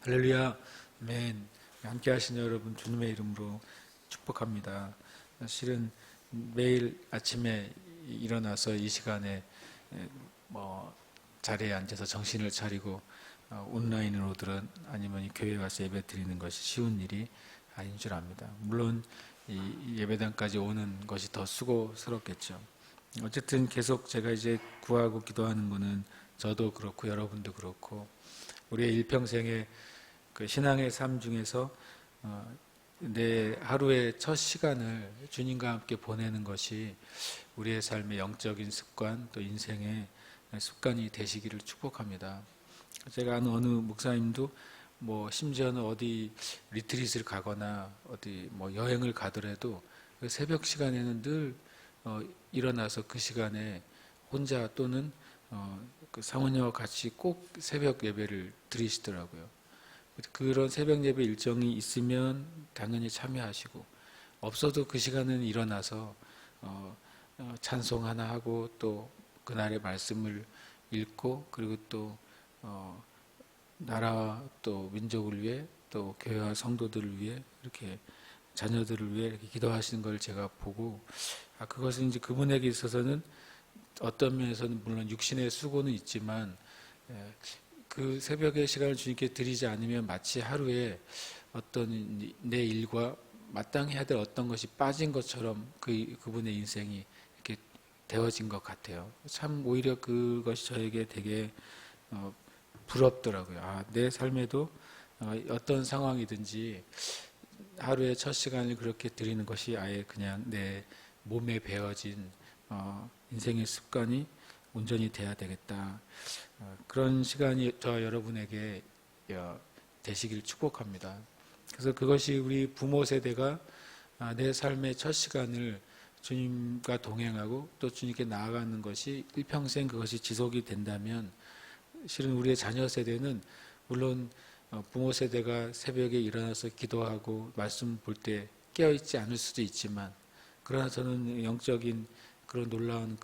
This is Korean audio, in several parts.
할렐루야, 아멘. 함께 하신 여러분 주님의 이름으로 축복합니다. 실은 매일 아침에 일어나서 이 시간에 자리에 앉아서 정신을 차리고 온라인으로든 아니면 교회 와서 예배 드리는 것이 쉬운 일이 아닌 줄 압니다. 물론 이 예배당까지 오는 것이 더 수고스럽겠죠. 어쨌든 계속 제가 이제 구하고 기도하는 거는 저도 그렇고 여러분도 그렇고 우리의 일평생에 그 신앙의 삶 중에서 내 하루의 첫 시간을 주님과 함께 보내는 것이 우리의 삶의 영적인 습관 또 인생의 습관이 되시기를 축복합니다. 제가 아는 어느 목사님도 심지어는 어디 리트릿을 가거나 어디 여행을 가더라도 그 새벽 시간에는 늘 일어나서 그 시간에 혼자 또는 그 사모님과 같이 꼭 새벽 예배를 드리시더라고요. 그런 새벽 예배 일정이 있으면 당연히 참여하시고 없어도 그 시간은 일어나서 찬송 하나 하고 또 그날의 말씀을 읽고 그리고 또 나라와 또 민족을 위해 또 교회와 성도들을 위해 이렇게 자녀들을 위해 이렇게 기도하시는 걸 제가 보고 그것은 이제 그분에게 있어서는 어떤 면에서는 물론 육신의 수고는 있지만 그 새벽의 시간을 주님께 드리지 않으면 마치 하루에 어떤 내 일과 마땅히 해야 될 어떤 것이 빠진 것처럼 그분의 인생이 이렇게 되어진 것 같아요. 참 오히려 그것이 저에게 되게 부럽더라고요. 내 삶에도 어떤 상황이든지 하루의 첫 시간을 그렇게 드리는 것이 아예 그냥 내 몸에 배어진 인생의 습관이 온전히 돼야 되겠다. 그런 시간이 저 여러분에게 되시길 축복합니다. 그래서 그것이 우리 부모 세대가 내 삶의 첫 시간을 주님과 동행하고 또 주님께 나아가는 것이 일평생 그것이 지속이 된다면 실은 우리의 자녀 세대는 물론 부모 세대가 새벽에 일어나서 기도하고 말씀 볼 때 깨어있지 않을 수도 있지만 그러나 저는 영적인 그런 놀라운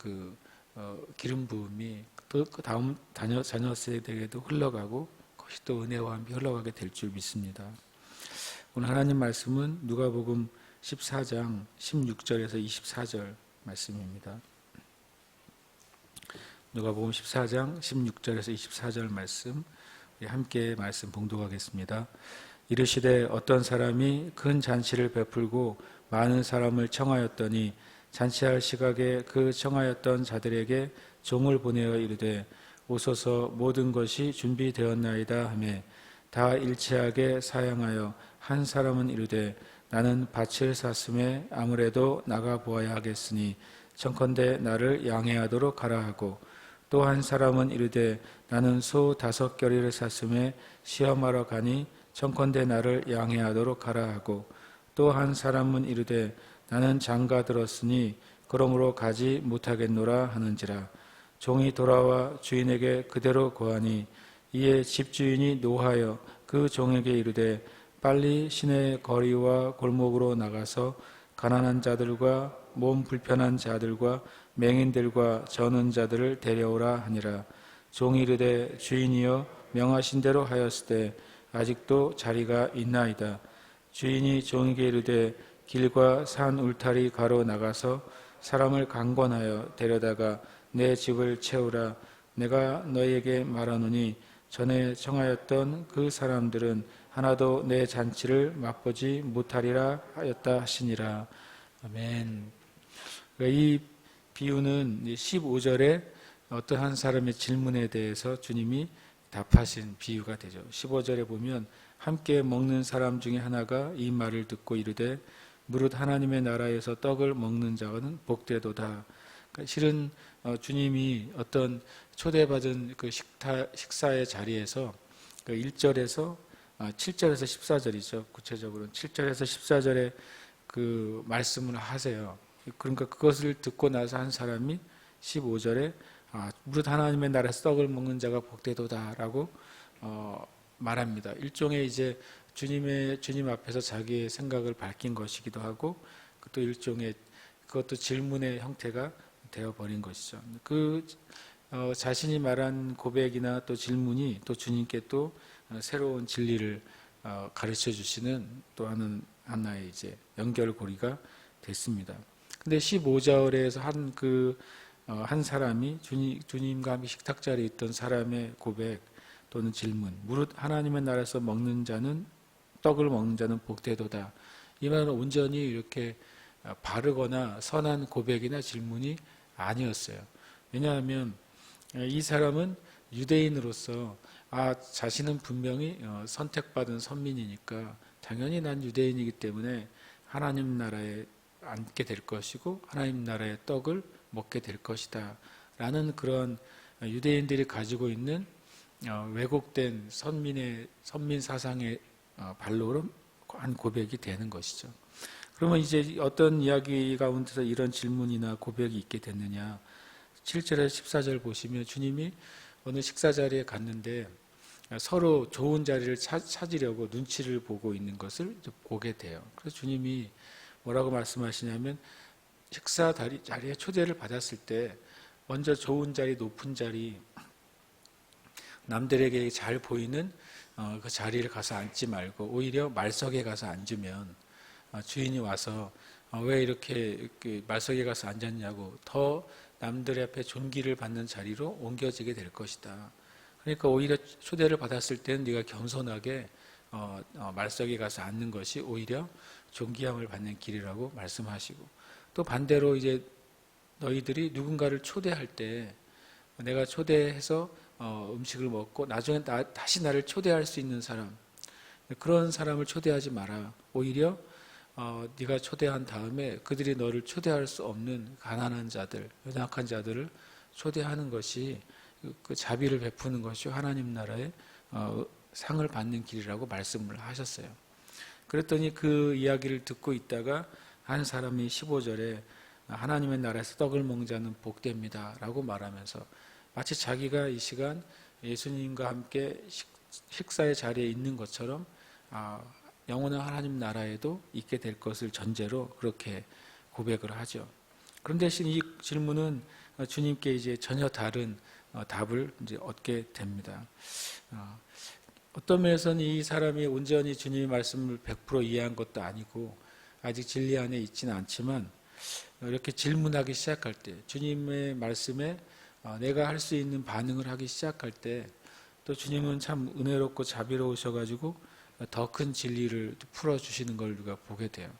기름 부음이 또 다음 자녀 세대에게도 흘러가고 그것이 또 은혜와 함께 흘러가게 될 줄 믿습니다. 오늘 하나님 말씀은 누가복음 14장 16절에서 24절 말씀입니다. 누가복음 14장 16절에서 24절 말씀 우리 함께 말씀 봉독하겠습니다. 이르시되 어떤 사람이 큰 잔치를 베풀고 많은 사람을 청하였더니 잔치할 시각에 그 청하였던 자들에게 종을 보내어 이르되 오소서 모든 것이 준비되었나이다 하매 다 일치하게 사양하여 한 사람은 이르되 나는 밭을 샀음에 아무래도 나가 보아야 하겠으니 청컨대 나를 양해하도록 하라 하고 또 한 사람은 이르되 나는 소 5겨리를 샀음에 시험하러 가니 청컨대 나를 양해하도록 하라 하고 또 한 사람은 이르되 나는 장가 들었으니 그러므로 가지 못하겠노라 하는지라. 종이 돌아와 주인에게 그대로 고하니 이에 집주인이 노하여 그 종에게 이르되 빨리 시내 거리와 골목으로 나가서 가난한 자들과 몸 불편한 자들과 맹인들과 저는 자들을 데려오라 하니라. 종이 이르되 주인이여 명하신 대로 하였으되 아직도 자리가 있나이다. 주인이 종에게 이르되 길과 산 울타리 가로 나가서 사람을 강권하여 데려다가 내 집을 채우라. 내가 너희에게 말하노니 전에 청하였던 그 사람들은 하나도 내 잔치를 맛보지 못하리라 하였다 하시니라. 아멘. 이 비유는 15절에 어떤 한 사람의 질문에 대해서 주님이 답하신 비유가 되죠. 15절에 보면 함께 먹는 사람 중에 하나가 이 말을 듣고 이르되 무릇 하나님의 나라에서 떡을 먹는 자는 복되도다. 그러니까 실은 주님이 어떤 초대받은 그 식사의 자리에서 그 1절에서 7절에서 14절이죠. 구체적으로는 7절에서 14절에 그 말씀을 하세요. 그러니까 그것을 듣고 나서 한 사람이 15절에 무릇 하나님의 나라에서 떡을 먹는 자가 복되도다라고 말합니다. 일종의 이제 주님 앞에서 자기의 생각을 밝힌 것이기도 하고 또 일종의 그것도 질문의 형태가 되어버린 것이죠. 그 자신이 말한 고백이나 또 질문이 또 주님께 또 새로운 진리를 가르쳐 주시는 또 하나의 이제 연결고리가 됐습니다. 근데 15절에서 한 사람이 주님과 함께 식탁 자리에 있던 사람의 고백 또는 질문, 무릇 하나님의 나라에서 먹는 자는 떡을 먹는 자는 복되도다. 이 말은 온전히 이렇게 바르거나 선한 고백이나 질문이 아니었어요. 왜냐하면 이 사람은 유대인으로서 자신은 분명히 선택받은 선민이니까 당연히 난 유대인이기 때문에 하나님 나라에 앉게 될 것이고 하나님 나라의 떡을 먹게 될 것이다 라는 그런 유대인들이 가지고 있는 왜곡된 선민 사상의 발로로 한 고백이 되는 것이죠. 그러면 이제 어떤 이야기 가운데서 이런 질문이나 고백이 있게 됐느냐. 7절에서 14절 보시면 주님이 어느 식사 자리에 갔는데 서로 좋은 자리를 찾으려고 눈치를 보고 있는 것을 보게 돼요. 그래서 주님이 뭐라고 말씀하시냐면 식사 자리에 초대를 받았을 때 먼저 좋은 자리, 높은 자리, 남들에게 잘 보이는 그 자리를 가서 앉지 말고 오히려 말석에 가서 앉으면 주인이 와서 왜 이렇게 말석에 가서 앉았냐고 더 남들 앞에 존귀를 받는 자리로 옮겨지게 될 것이다. 그러니까 오히려 초대를 받았을 때는 네가 겸손하게 말석에 가서 앉는 것이 오히려 존귀함을 받는 길이라고 말씀하시고, 또 반대로 이제 너희들이 누군가를 초대할 때 내가 초대해서 음식을 먹고 나중에 다시 나를 초대할 수 있는 사람, 그런 사람을 초대하지 마라. 오히려 네가 초대한 다음에 그들이 너를 초대할 수 없는 가난한 자들, 연약한 자들을 초대하는 것이 그 자비를 베푸는 것이 하나님 나라의 상을 받는 길이라고 말씀을 하셨어요. 그랬더니 그 이야기를 듣고 있다가 한 사람이 15절에 하나님의 나라에서 떡을 먹는 자는 복됩니다 라고 말하면서 마치 자기가 이 시간 예수님과 함께 식사의 자리에 있는 것처럼 영원한 하나님 나라에도 있게 될 것을 전제로 그렇게 고백을 하죠. 그런 대신 이 질문은 주님께 이제 전혀 다른 답을 이제 얻게 됩니다. 어떤 면에서는 이 사람이 온전히 주님의 말씀을 100% 이해한 것도 아니고 아직 진리 안에 있지는 않지만 이렇게 질문하기 시작할 때 주님의 말씀에 내가 할 수 있는 반응을 하기 시작할 때 또 주님은 참 은혜롭고 자비로우셔가지고 더 큰 진리를 풀어주시는 걸 우리가 보게 돼요.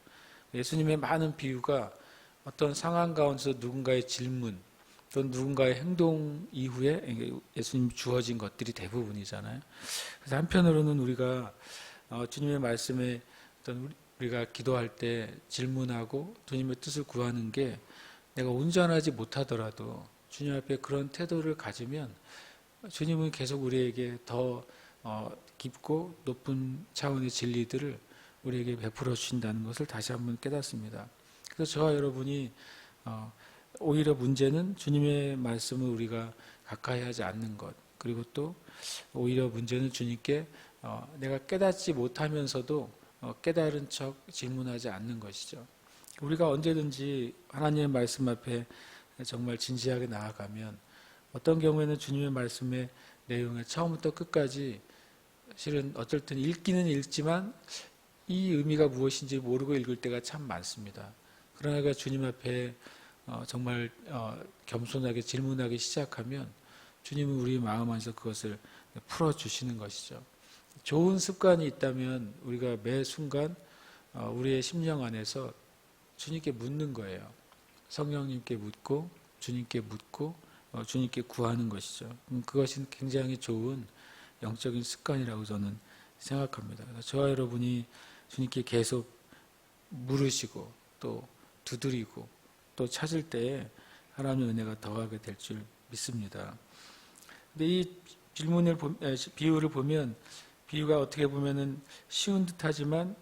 예수님의 많은 비유가 어떤 상황 가운데서 누군가의 질문 또 누군가의 행동 이후에 예수님 주어진 것들이 대부분이잖아요. 그래서 한편으로는 우리가 주님의 말씀에 어떤 우리가 기도할 때 질문하고 주님의 뜻을 구하는 게 내가 온전하지 못하더라도 주님 앞에 그런 태도를 가지면 주님은 계속 우리에게 더 깊고 높은 차원의 진리들을 우리에게 베풀어 주신다는 것을 다시 한번 깨닫습니다. 그래서 저와 여러분이 오히려 문제는 주님의 말씀을 우리가 가까이 하지 않는 것, 그리고 또 오히려 문제는 주님께 내가 깨닫지 못하면서도 깨달은 척 질문하지 않는 것이죠. 우리가 언제든지 하나님의 말씀 앞에 정말 진지하게 나아가면 어떤 경우에는 주님의 말씀의 내용에 처음부터 끝까지 실은 어떨 때는 읽기는 읽지만 이 의미가 무엇인지 모르고 읽을 때가 참 많습니다. 그러나 주님 앞에 정말 겸손하게 질문하기 시작하면 주님은 우리 마음 안에서 그것을 풀어주시는 것이죠. 좋은 습관이 있다면 우리가 매 순간 우리의 심령 안에서 주님께 묻는 거예요. 성령님께 묻고 주님께 묻고 주님께 구하는 것이죠. 그것이 굉장히 좋은 영적인 습관이라고 저는 생각합니다. 저와 여러분이 주님께 계속 물으시고 또 두드리고 또 찾을 때에 하나님의 은혜가 더하게 될 줄 믿습니다. 근데 이 비유를 보면 비유가 어떻게 보면은 쉬운 듯하지만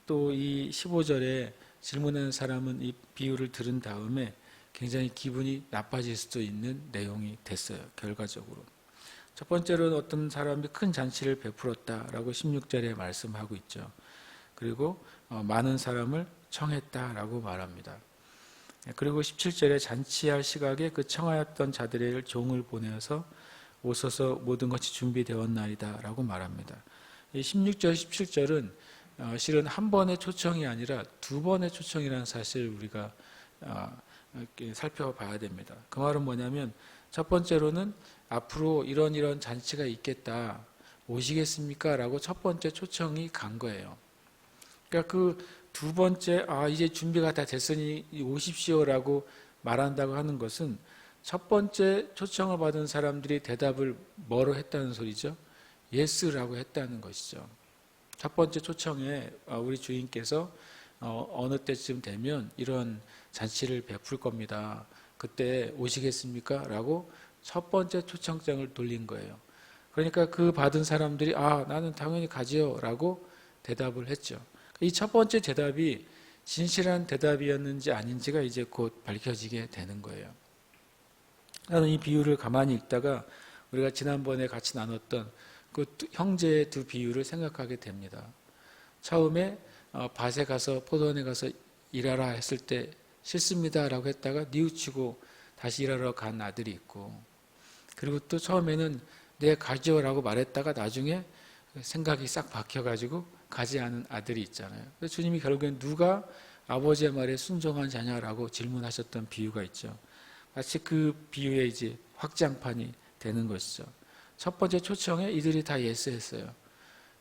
또 이 15절에 질문하는 사람은 이 비유를 들은 다음에 굉장히 기분이 나빠질 수도 있는 내용이 됐어요. 결과적으로. 첫 번째로는 어떤 사람이 큰 잔치를 베풀었다라고 16절에 말씀하고 있죠. 그리고 많은 사람을 청했다라고 말합니다. 그리고 17절에 잔치할 시각에 그 청하였던 자들의 종을 보내어서 오소서 모든 것이 준비되었나이다 라고 말합니다. 이 16절, 17절은 실은 한 번의 초청이 아니라 두 번의 초청이라는 사실을 우리가 이렇게 살펴봐야 됩니다. 그 말은 뭐냐면 첫 번째로는 앞으로 이런 잔치가 있겠다. 오시겠습니까? 라고 첫 번째 초청이 간 거예요. 그러니까 그 두 번째, 이제 준비가 다 됐으니 오십시오라고 말한다고 하는 것은 첫 번째 초청을 받은 사람들이 대답을 뭐로 했다는 소리죠? 예스라고 했다는 것이죠. 첫 번째 초청에 우리 주인께서 어느 때쯤 되면 이런 잔치를 베풀 겁니다. 그때 오시겠습니까? 라고 첫 번째 초청장을 돌린 거예요. 그러니까 그 받은 사람들이 나는 당연히 가지요 라고 대답을 했죠. 이 첫 번째 대답이 진실한 대답이었는지 아닌지가 이제 곧 밝혀지게 되는 거예요. 나는 이 비유를 가만히 읽다가 우리가 지난번에 같이 나눴던 그 형제의 두 비유를 생각하게 됩니다. 처음에 밭에 가서 포도원에 가서 일하라 했을 때 싫습니다 라고 했다가 뉘우치고 다시 일하러 간 아들이 있고, 그리고 또 처음에는 네 가지요 라고 말했다가 나중에 생각이 싹 바뀌어가지고 가지 않은 아들이 있잖아요. 그래서 주님이 결국엔 누가 아버지의 말에 순종한 자냐라고 질문하셨던 비유가 있죠. 마치 그 비유의 이제 확장판이 되는 것이죠. 첫 번째 초청에 이들이 다 예스했어요.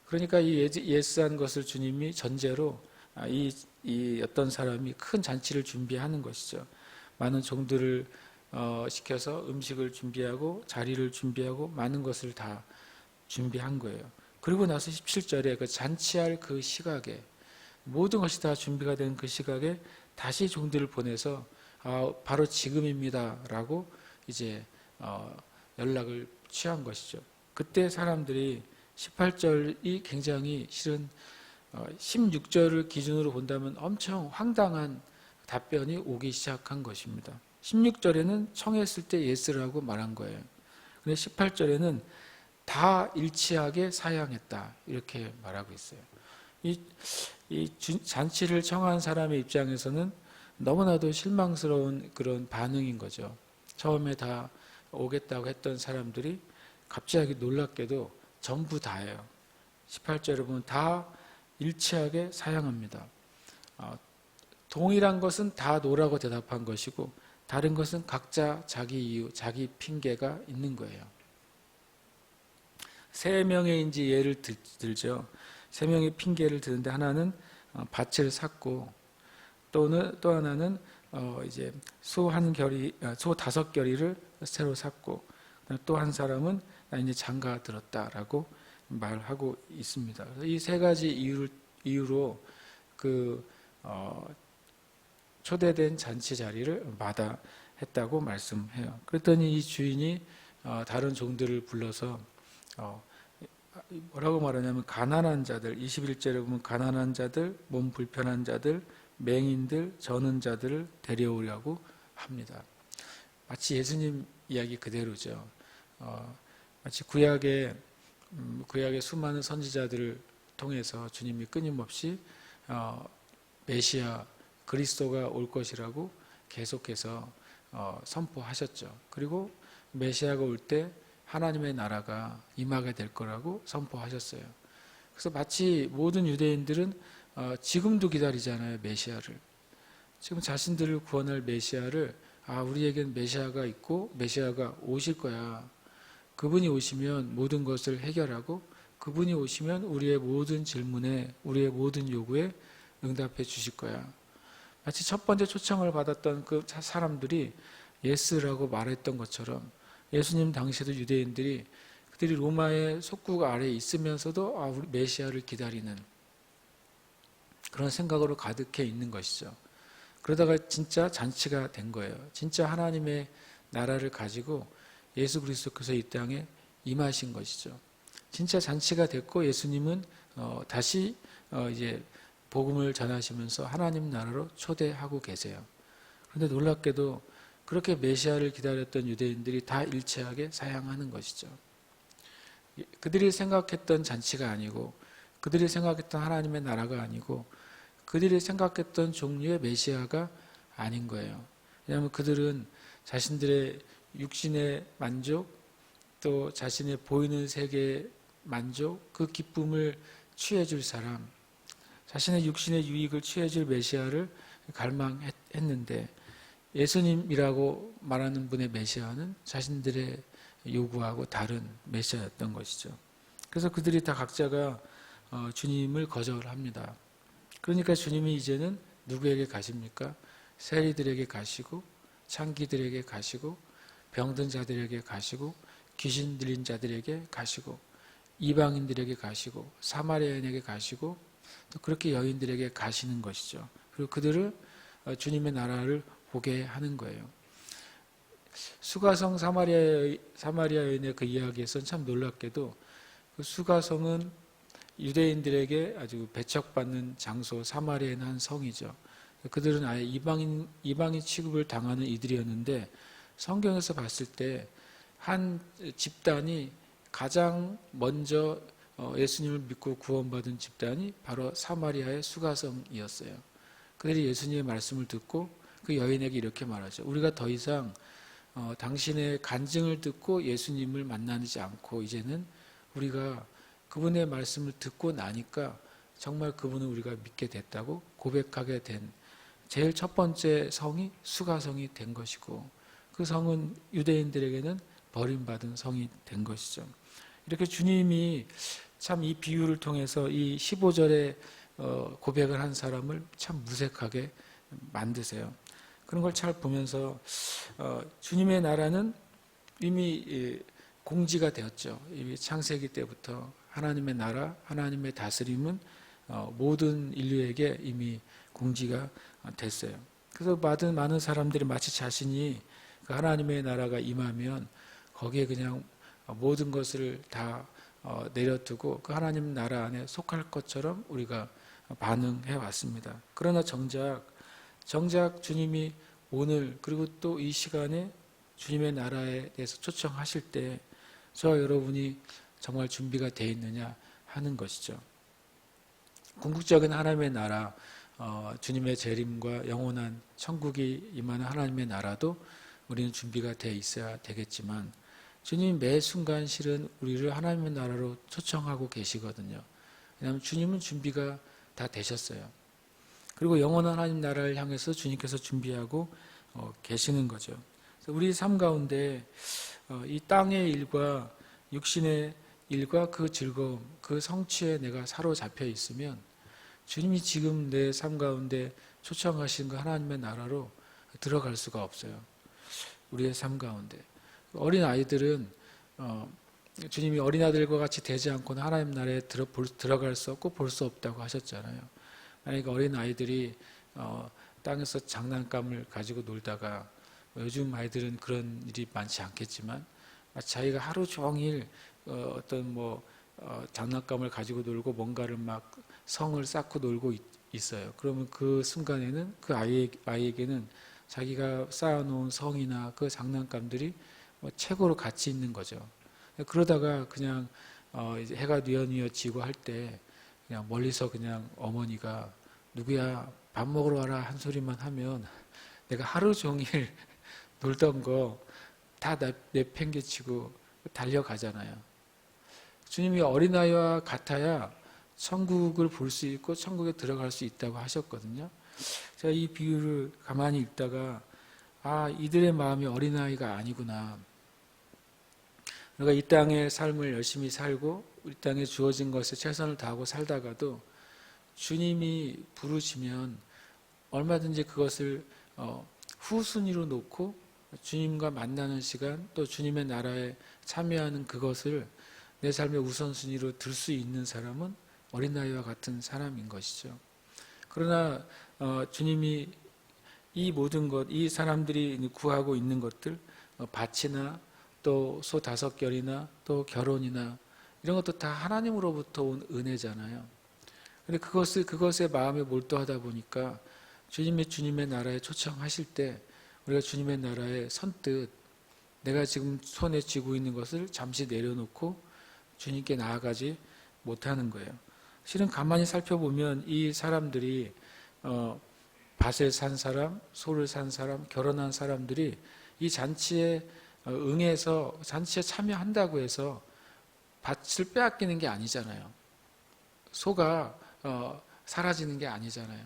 그러니까 이 예스한 것을 주님이 전제로 이 어떤 사람이 큰 잔치를 준비하는 것이죠. 많은 종들을 시켜서 음식을 준비하고 자리를 준비하고 많은 것을 다 준비한 거예요. 그리고 나서 17절에 그 잔치할 그 시각에 모든 것이 다 준비가 된 그 시각에 다시 종들을 보내서 바로 지금입니다 라고 이제 연락을 취한 것이죠. 그때 사람들이 18절이 굉장히 실은 16절을 기준으로 본다면 엄청 황당한 답변이 오기 시작한 것입니다. 16절에는 청했을 때 예스라고 말한 거예요. 근데 18절에는 다 일치하게 사양했다 이렇게 말하고 있어요. 이 잔치를 청한 사람의 입장에서는 너무나도 실망스러운 그런 반응인 거죠. 처음에 다 오겠다고 했던 사람들이 갑자기 놀랍게도 전부 다예요. 18절에 보면 다 일치하게 사양합니다. 동일한 것은 다 노라고 대답한 것이고 다른 것은 각자 자기 이유, 자기 핑계가 있는 거예요. 세 명의 이제 예를 들죠. 세 명의 핑계를 드는데 하나는 밭을 샀고 또 하나는 이제 소 5결이를 새로 샀고 또 한 사람은 나 이제 장가 들었다라고 말하고 있습니다. 이 세 가지 이유로 그 초대된 잔치 자리를 마다했다고 말씀해요. 그랬더니 이 주인이 다른 종들을 불러서 뭐라고 말하냐면 가난한 자들, 21절에 보면 가난한 자들, 몸 불편한 자들, 맹인들, 저는 자들을 데려오려고 합니다. 마치 예수님 이야기 그대로죠. 마치 구약의 수많은 선지자들을 통해서 주님이 끊임없이 메시아 그리스도가 올 것이라고 계속해서 선포하셨죠. 그리고 메시아가 올 때 하나님의 나라가 임하게 될 거라고 선포하셨어요. 그래서 마치 모든 유대인들은 지금도 기다리잖아요, 메시아를. 지금 자신들을 구원할 메시아를 우리에겐 메시아가 있고 메시아가 오실 거야. 그분이 오시면 모든 것을 해결하고 그분이 오시면 우리의 모든 질문에 우리의 모든 요구에 응답해 주실 거야. 마치 첫 번째 초청을 받았던 그 사람들이 예스라고 말했던 것처럼 예수님 당시에도 유대인들이 그들이 로마의 속국 아래에 있으면서도 우리 메시아를 기다리는 그런 생각으로 가득해 있는 것이죠. 그러다가 진짜 잔치가 된 거예요. 진짜 하나님의 나라를 가지고 예수 그리스도께서 이 땅에 임하신 것이죠. 진짜 잔치가 됐고 예수님은 다시 이제 복음을 전하시면서 하나님 나라로 초대하고 계세요. 그런데 놀랍게도 그렇게 메시아를 기다렸던 유대인들이 다 일치하게 사양하는 것이죠. 그들이 생각했던 잔치가 아니고 그들이 생각했던 하나님의 나라가 아니고 그들이 생각했던 종류의 메시아가 아닌 거예요. 왜냐하면 그들은 자신들의 육신의 만족, 또 자신의 보이는 세계의 만족, 그 기쁨을 취해줄 사람, 자신의 육신의 유익을 취해줄 메시아를 갈망했는데, 예수님이라고 말하는 분의 메시아는 자신들의 요구하고 다른 메시아였던 것이죠. 그래서 그들이 다 각자가 주님을 거절합니다. 그러니까 주님이 이제는 누구에게 가십니까? 세리들에게 가시고, 창기들에게 가시고, 병든 자들에게 가시고, 귀신 들린 자들에게 가시고, 이방인들에게 가시고, 사마리아인에게 가시고, 또 그렇게 여인들에게 가시는 것이죠. 그리고 그들을 주님의 나라를 보게 하는 거예요. 수가성 사마리아 여인의 그 이야기에서는 참 놀랍게도 그 수가성은 유대인들에게 아주 배척받는 장소, 사마리아의 한 성이죠. 그들은 아예 이방인 취급을 당하는 이들이었는데, 성경에서 봤을 때 한 집단이 가장 먼저 예수님을 믿고 구원받은 집단이 바로 사마리아의 수가성이었어요. 그들이 예수님의 말씀을 듣고 그 여인에게 이렇게 말하죠. 우리가 더 이상 당신의 간증을 듣고 예수님을 만나지 않고 이제는 우리가 그분의 말씀을 듣고 나니까 정말 그분을 우리가 믿게 됐다고 고백하게 된 제일 첫 번째 성이 수가성이 된 것이고, 그 성은 유대인들에게는 버림받은 성이 된 것이죠. 이렇게 주님이 참 이 비유를 통해서 이 15절에 고백을 한 사람을 참 무색하게 만드세요. 그런 걸 잘 보면서 주님의 나라는 이미 공지가 되었죠. 이미 창세기 때부터 하나님의 나라, 하나님의 다스림은 모든 인류에게 이미 공지가 됐어요. 그래서 많은 사람들이 마치 자신이 그 하나님의 나라가 임하면 거기에 그냥 모든 것을 다 내려두고 그 하나님 나라 안에 속할 것처럼 우리가 반응해 왔습니다. 그러나 정작 주님이 오늘 그리고 또 이 시간에 주님의 나라에 대해서 초청하실 때 저와 여러분이 정말 준비가 되어 있느냐 하는 것이죠. 궁극적인 하나님의 나라, 주님의 재림과 영원한 천국이 임하는 하나님의 나라도 우리는 준비가 되어 있어야 되겠지만, 주님이 매 순간 실은 우리를 하나님의 나라로 초청하고 계시거든요. 왜냐하면 주님은 준비가 다 되셨어요. 그리고 영원한 하나님 나라를 향해서 주님께서 준비하고 계시는 거죠. 우리 삶 가운데 이 땅의 일과 육신의 일과 그 즐거움, 그 성취에 내가 사로잡혀 있으면 주님이 지금 내 삶 가운데 초청하신 그 하나님의 나라로 들어갈 수가 없어요. 우리의 삶 가운데. 어린 아이들은 주님이 어린아들과 같이 되지 않고는 하나님 나라에 들어갈 수 없고 볼 수 없다고 하셨잖아요. 만약에 어린 아이들이 땅에서 장난감을 가지고 놀다가, 요즘 아이들은 그런 일이 많지 않겠지만 자기가 하루 종일 어떤 장난감을 가지고 놀고 뭔가를 막 성을 쌓고 놀고 있어요. 그러면 그 순간에는 그 아이에게는 자기가 쌓아놓은 성이나 그 장난감들이 최고로 가치 있는 거죠. 그러다가 그냥 이제 해가 뉘어뉘어 지고 할 때 그냥 멀리서 그냥 어머니가 누구야 밥 먹으러 와라 한 소리만 하면 내가 하루 종일 놀던 거 다 내팽개치고 달려가잖아요. 주님이 어린아이와 같아야 천국을 볼 수 있고 천국에 들어갈 수 있다고 하셨거든요. 제가 이 비유를 가만히 읽다가 이들의 마음이 어린아이가 아니구나. 우리가 이 땅의 삶을 열심히 살고 이 땅에 주어진 것에 최선을 다하고 살다가도 주님이 부르시면 얼마든지 그것을 후순위로 놓고 주님과 만나는 시간, 또 주님의 나라에 참여하는 그것을 내 삶의 우선순위로 들 수 있는 사람은 어린아이와 같은 사람인 것이죠. 그러나 주님이 이 모든 것, 이 사람들이 구하고 있는 것들, 밭이나 또 소 5결이나 또 결혼이나 이런 것도 다 하나님으로부터 온 은혜잖아요. 근데 그것에 마음에 몰두하다 보니까 주님의 나라에 초청하실 때 우리가 주님의 나라에 선뜻 내가 지금 손에 쥐고 있는 것을 잠시 내려놓고 주님께 나아가지 못하는 거예요. 실은 가만히 살펴보면 이 사람들이 밭을 산 사람, 소를 산 사람, 결혼한 사람들이 이 잔치에 응해서 잔치에 참여한다고 해서 밭을 빼앗기는 게 아니잖아요. 소가 사라지는 게 아니잖아요.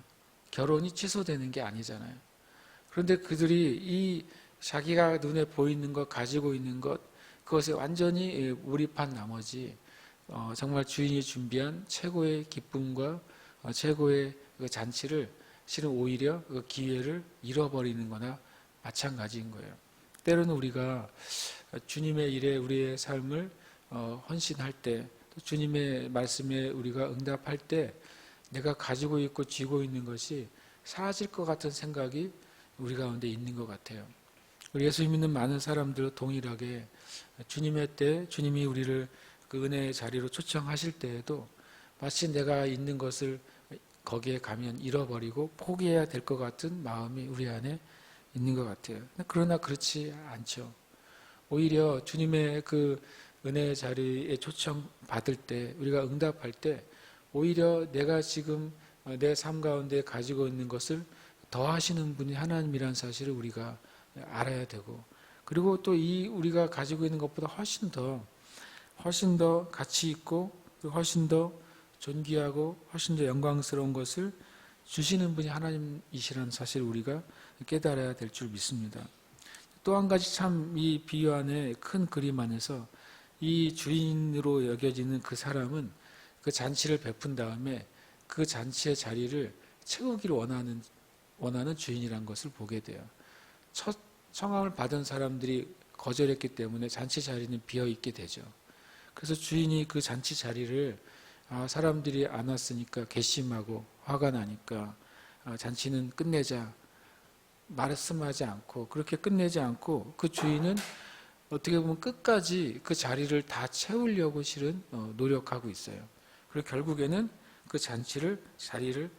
결혼이 취소되는 게 아니잖아요. 그런데 그들이 이 자기가 눈에 보이는 것, 가지고 있는 것, 그것에 완전히 몰입한 나머지 정말 주인이 준비한 최고의 기쁨과 최고의 그 잔치를 실은 오히려 그 기회를 잃어버리는 거나 마찬가지인 거예요. 때로는 우리가 주님의 일에 우리의 삶을 헌신할 때, 또 주님의 말씀에 우리가 응답할 때 내가 가지고 있고 쥐고 있는 것이 사라질 것 같은 생각이 우리 가운데 있는 것 같아요. 우리 예수 믿는 많은 사람들 동일하게 주님의 때, 주님이 우리를 그 은혜의 자리로 초청하실 때에도 마치 내가 있는 것을 거기에 가면 잃어버리고 포기해야 될 것 같은 마음이 우리 안에 있는 것 같아요. 그러나 그렇지 않죠. 오히려 주님의 그 은혜의 자리에 초청받을 때, 우리가 응답할 때 오히려 내가 지금 내 삶 가운데 가지고 있는 것을 더하시는 분이 하나님이라는 사실을 우리가 알아야 되고, 그리고 또 이 우리가 가지고 있는 것보다 훨씬 더 가치 있고 훨씬 더 존귀하고 훨씬 더 영광스러운 것을 주시는 분이 하나님이시라는 사실을 우리가 깨달아야 될 줄 믿습니다. 또 한 가지 참 이 비유 안에 큰 그림 안에서 이 주인으로 여겨지는 그 사람은 그 잔치를 베푼 다음에 그 잔치의 자리를 채우기를 원하는 주인이라는 것을 보게 돼요. 첫 청함을 받은 사람들이 거절했기 때문에 잔치 자리는 비어 있게 되죠. 그래서 주인이 그 잔치 자리를 사람들이 안 왔으니까 괘씸하고 화가 나니까 잔치는 끝내자 말씀하지 않고, 그렇게 끝내지 않고 그 주인은 어떻게 보면 끝까지 그 자리를 다 채우려고 실은 노력하고 있어요. 그리고 결국에는 그 자리를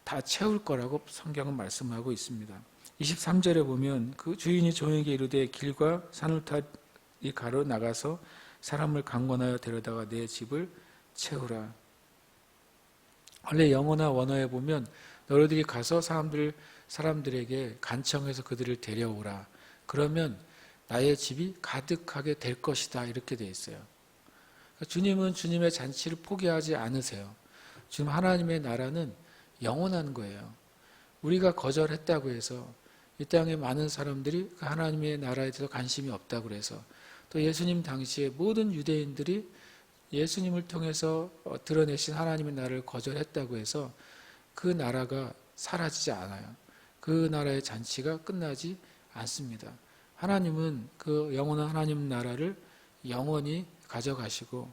다 채울 거라고 성경은 말씀하고 있습니다. 23절에 보면 그 주인이 종에게 이르되 길과 산울타리 가로 나가서 사람을 강권하여 데려다가 내 집을 채우라. 원래 영어나 원어에 보면 너희들이 가서 사람들에게 간청해서 그들을 데려오라. 그러면 나의 집이 가득하게 될 것이다. 이렇게 되어 있어요. 주님은 주님의 잔치를 포기하지 않으세요. 지금 하나님의 나라는 영원한 거예요. 우리가 거절했다고 해서 이 땅에 많은 사람들이 하나님의 나라에 대해서 관심이 없다고 해서, 또 예수님 당시에 모든 유대인들이 예수님을 통해서 드러내신 하나님의 나라를 거절했다고 해서 그 나라가 사라지지 않아요. 그 나라의 잔치가 끝나지 않습니다. 하나님은 그 영원한 하나님 나라를 영원히 가져가시고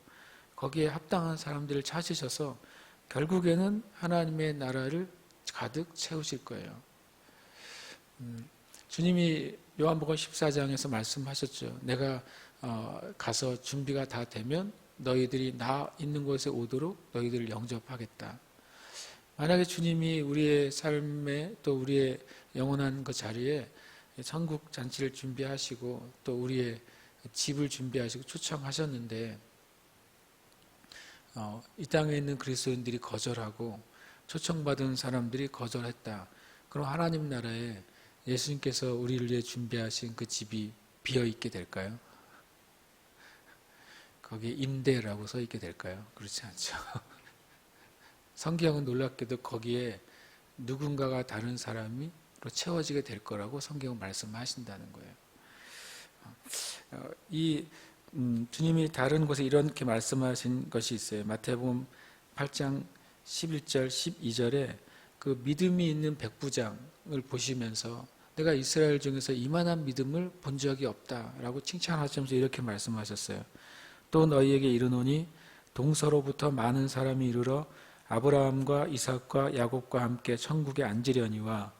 거기에 합당한 사람들을 찾으셔서 결국에는 하나님의 나라를 가득 채우실 거예요. 주님이 요한복음 14장에서 말씀하셨죠. 내가 가서 준비가 다 되면 너희들이 나 있는 곳에 오도록 너희들을 영접하겠다. 만약에 주님이 우리의 삶에 또 우리의 영원한 그 자리에 천국 잔치를 준비하시고 또 우리의 집을 준비하시고 초청하셨는데 이 땅에 있는 그리스도인들이 거절하고 초청받은 사람들이 거절했다. 그럼 하나님 나라에 예수님께서 우리를 위해 준비하신 그 집이 비어 있게 될까요? 거기에 임대라고 써 있게 될까요? 그렇지 않죠. 성경은 놀랍게도 거기에 누군가가 다른 사람이 채워지게 될 거라고 성경은 말씀하신다는 거예요. 주님이 다른 곳에 이렇게 말씀하신 것이 있어요. 마태복음 8장 11절 12절에 그 믿음이 있는 백부장을 보시면서 내가 이스라엘 중에서 이만한 믿음을 본 적이 없다라고 칭찬하시면서 이렇게 말씀하셨어요. 또 너희에게 이르노니 동서로부터 많은 사람이 이르러 아브라함과 이삭과 야곱과 함께 천국에 앉으려니와.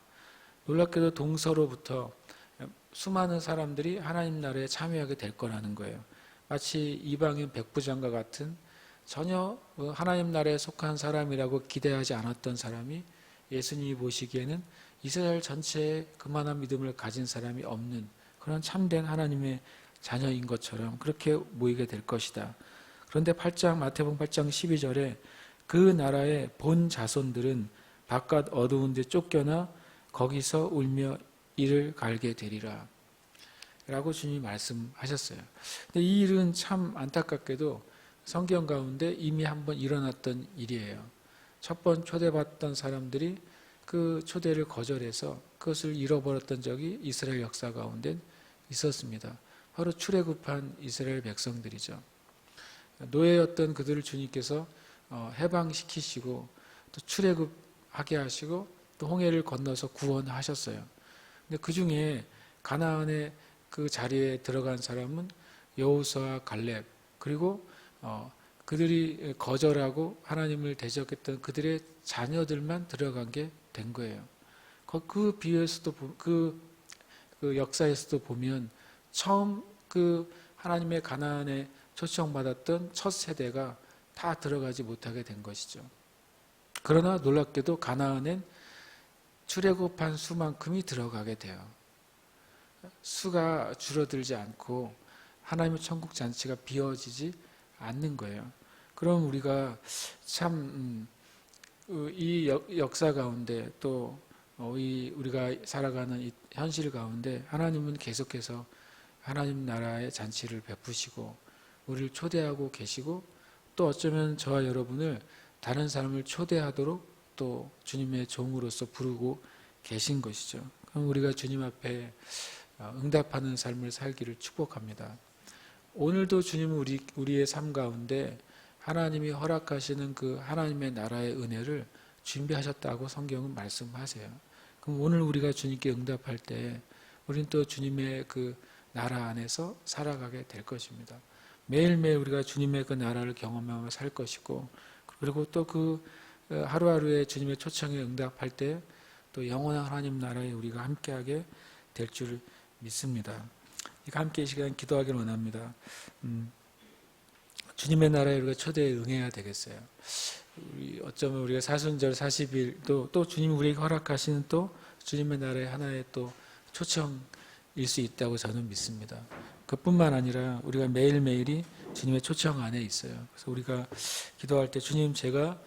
놀랍게도 동서로부터 수많은 사람들이 하나님 나라에 참여하게 될 거라는 거예요. 마치 이방인 백부장과 같은 전혀 하나님 나라에 속한 사람이라고 기대하지 않았던 사람이 예수님이 보시기에는 이스라엘 전체에 그만한 믿음을 가진 사람이 없는 그런 참된 하나님의 자녀인 것처럼 그렇게 모이게 될 것이다. 그런데 마태복음 8장 12절에 그 나라의 본 자손들은 바깥 어두운 데 쫓겨나 거기서 울며 이를 갈게 되리라 라고 주님이 말씀하셨어요. 근데 이 일은 참 안타깝게도 성경 가운데 이미 한번 일어났던 일이에요. 첫 번 초대받던 사람들이 그 초대를 거절해서 그것을 잃어버렸던 적이 이스라엘 역사 가운데 있었습니다. 바로 출애굽한 이스라엘 백성들이죠. 노예였던 그들을 주님께서 해방시키시고 또 출애굽하게 하시고 또 홍해를 건너서 구원하셨어요. 근데 그 중에 가나안의 그 자리에 들어간 사람은 여호수아와 갈렙, 그리고 그들이 거절하고 하나님을 대적했던 그들의 자녀들만 들어간 게 된 거예요. 그 비유에서도 그 역사에서도 보면 처음 그 하나님의 가나안에 초청받았던 첫 세대가 다 들어가지 못하게 된 것이죠. 그러나 놀랍게도 가나안엔 출애굽한 수만큼이 들어가게 돼요. 수가 줄어들지 않고 하나님의 천국 잔치가 비워지지 않는 거예요. 그럼 우리가 참 이 역사 가운데 또 우리가 살아가는 이 현실 가운데 하나님은 계속해서 하나님 나라의 잔치를 베푸시고 우리를 초대하고 계시고 또 어쩌면 저와 여러분을 다른 사람을 초대하도록 또 주님의 종으로서 부르고 계신 것이죠. 그럼 우리가 주님 앞에 응답하는 삶을 살기를 축복합니다. 오늘도 주님은 우리의 삶 가운데 하나님이 허락하시는 그 하나님의 나라의 은혜를 준비하셨다고 성경은 말씀하세요. 그럼 오늘 우리가 주님께 응답할 때 우리는 또 주님의 그 나라 안에서 살아가게 될 것입니다. 매일매일 우리가 주님의 그 나라를 경험하며 살 것이고 그리고 또 그 하루하루의 주님의 초청에 응답할 때 또 영원한 하나님 나라에 우리가 함께하게 될 줄 믿습니다. 함께 이 시간 기도하기를 원합니다. 주님의 나라에 우리가 초대에 응해야 되겠어요. 어쩌면 우리가 사순절 40일 또 주님이 우리에게 허락하시는 또 주님의 나라의 하나의 또 초청일 수 있다고 저는 믿습니다. 그뿐만 아니라 우리가 매일매일이 주님의 초청 안에 있어요. 그래서 우리가 기도할 때 주님 제가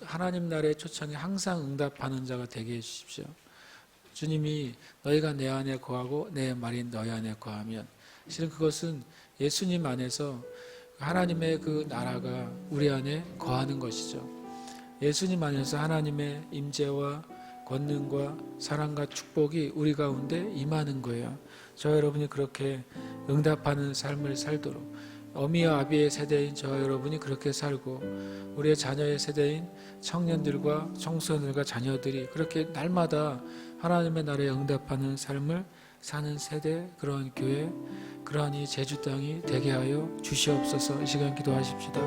하나님 나라의 초청에 항상 응답하는 자가 되게 해주십시오. 주님이 너희가 내 안에 거하고 내 말이 너희 안에 거하면 실은 그것은 예수님 안에서 하나님의 그 나라가 우리 안에 거하는 것이죠. 예수님 안에서 하나님의 임재와 권능과 사랑과 축복이 우리 가운데 임하는 거예요. 저 여러분이 그렇게 응답하는 삶을 살도록 어미와 아비의 세대인 저 여러분이 그렇게 살고 우리의 자녀의 세대인 청년들과 청소년들과 자녀들이 그렇게 날마다 하나님의 나라에 응답하는 삶을 사는 세대, 그러한 교회, 그러한 이 제주 땅이 되게 하여 주시옵소서. 이 시간 기도하십시다.